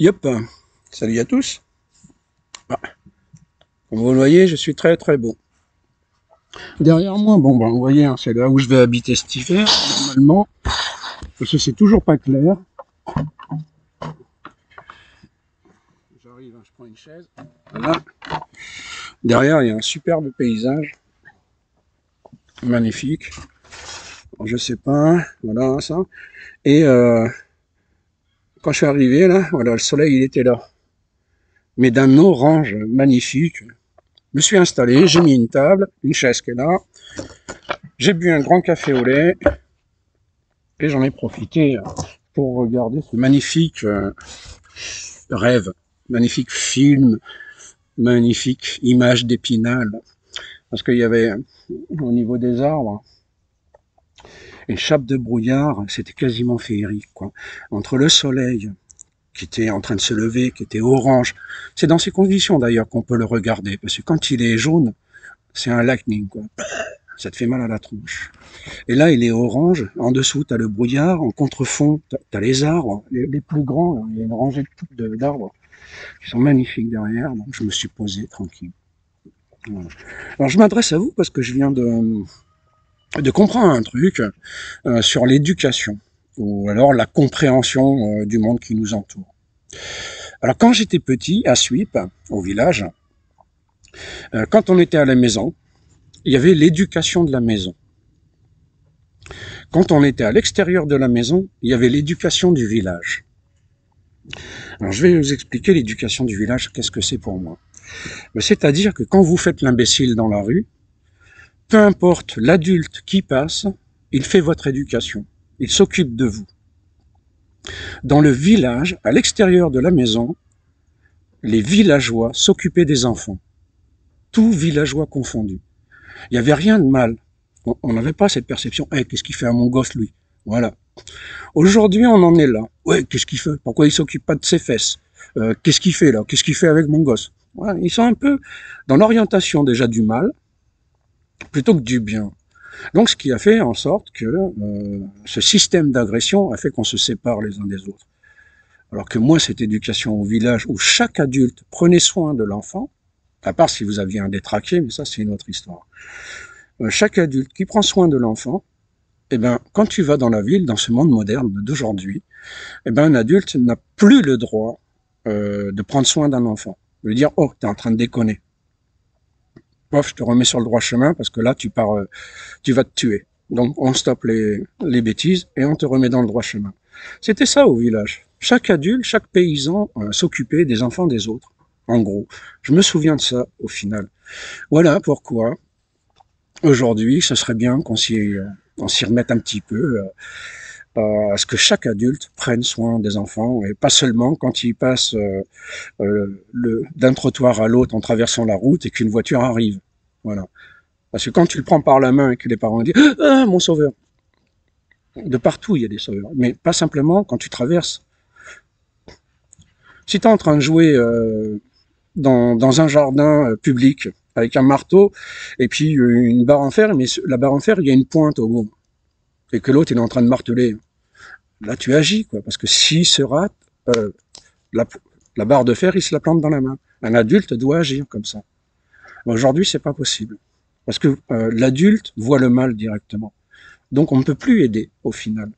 Yop, salut à tous. Ah, comme vous le voyez, je suis très très beau. Derrière moi, bon, vous voyez, hein, c'est là où je vais habiter cet hiver, normalement, parce que c'est toujours pas clair. J'arrive, hein, je prends une chaise. Voilà. Derrière, il y a un superbe paysage, magnifique. Alors, je sais pas, voilà ça. Et quand je suis arrivé là, voilà, le soleil il était là, mais d'un orange magnifique. Je me suis installé, j'ai mis une table, une chaise qui est là. J'ai bu un grand café au lait et j'en ai profité pour regarder ce magnifique rêve, magnifique film, magnifique image d'Épinal. Parce qu'il y avait au niveau des arbres une chape de brouillard, c'était quasiment féerique, quoi. Entre le soleil qui était en train de se lever, qui était orange. C'est dans ces conditions d'ailleurs qu'on peut le regarder, parce que quand il est jaune, c'est un lightning, quoi. Ça te fait mal à la tronche. Et là, il est orange. En dessous, tu as le brouillard. En contrefond, tu as les arbres, les plus grands. Là. Il y a une rangée d'arbres qui sont magnifiques derrière. Donc, je me suis posé tranquille. Voilà. Alors, je m'adresse à vous parce que je viens de comprendre un truc sur l'éducation ou alors la compréhension du monde qui nous entoure. Alors, quand j'étais petit, à Suip, au village, quand on était à la maison, il y avait l'éducation de la maison. Quand on était à l'extérieur de la maison, il y avait l'éducation du village. Alors je vais vous expliquer l'éducation du village, qu'est-ce que c'est pour moi. C'est-à-dire que quand vous faites l'imbécile dans la rue, peu importe l'adulte qui passe, il fait votre éducation. Il s'occupe de vous. Dans le village, à l'extérieur de la maison, les villageois s'occupaient des enfants. Tous villageois confondus. Il n'y avait rien de mal. On n'avait pas cette perception. Hey, qu'est-ce qu'il fait à mon gosse, lui? Voilà. Aujourd'hui, on en est là. Ouais, qu'est-ce qu'il fait? Pourquoi il s'occupe pas de ses fesses? Qu'est-ce qu'il fait là? Qu'est-ce qu'il fait avec mon gosse? Voilà, ils sont un peu dans l'orientation déjà du mal plutôt que du bien. Donc, ce qui a fait en sorte que ce système d'agression a fait qu'on se sépare les uns des autres. Alors que moi, cette éducation au village où chaque adulte prenait soin de l'enfant, à part si vous aviez un détraqué, mais ça c'est une autre histoire. Chaque adulte qui prend soin de l'enfant, eh ben, quand tu vas dans la ville, dans ce monde moderne d'aujourd'hui, eh ben, un adulte n'a plus le droit de prendre soin d'un enfant. De lui dire, oh, t'es en train de déconner. Pof, je te remets sur le droit chemin parce que là, tu vas te tuer. Donc, on stoppe les bêtises et on te remet dans le droit chemin. C'était ça au village. Chaque adulte, chaque paysan s'occupait des enfants des autres. En gros, je me souviens de ça au final. Voilà pourquoi aujourd'hui, ce serait bien qu'on s'y remette un petit peu. À ce que chaque adulte prenne soin des enfants et pas seulement quand ils passent d'un trottoir à l'autre en traversant la route et qu'une voiture arrive. Voilà. Parce que quand tu le prends par la main et que les parents disent ah mon sauveur, de partout il y a des sauveurs, mais pas simplement quand tu traverses. Si tu es en train de jouer dans un jardin public avec un marteau et puis une barre en fer, mais la barre en fer il y a une pointe au bout et que l'autre il est en train de marteler. Là, tu agis, quoi, parce que s'il se rate, la barre de fer, il se la plante dans la main. Un adulte doit agir comme ça. Aujourd'hui, c'est pas possible, parce que l'adulte voit le mal directement. Donc, on ne peut plus aider au final.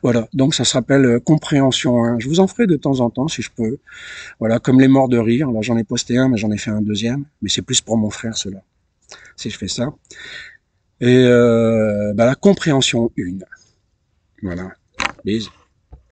Voilà. Donc, ça s'appelle compréhension 1. Je vous en ferai de temps en temps, si je peux. Voilà, comme les morts de rire. Là, j'en ai posté un, mais j'en ai fait un deuxième. Mais c'est plus pour mon frère, cela. Si je fais ça. Et la compréhension 1. Voilà. Bisous.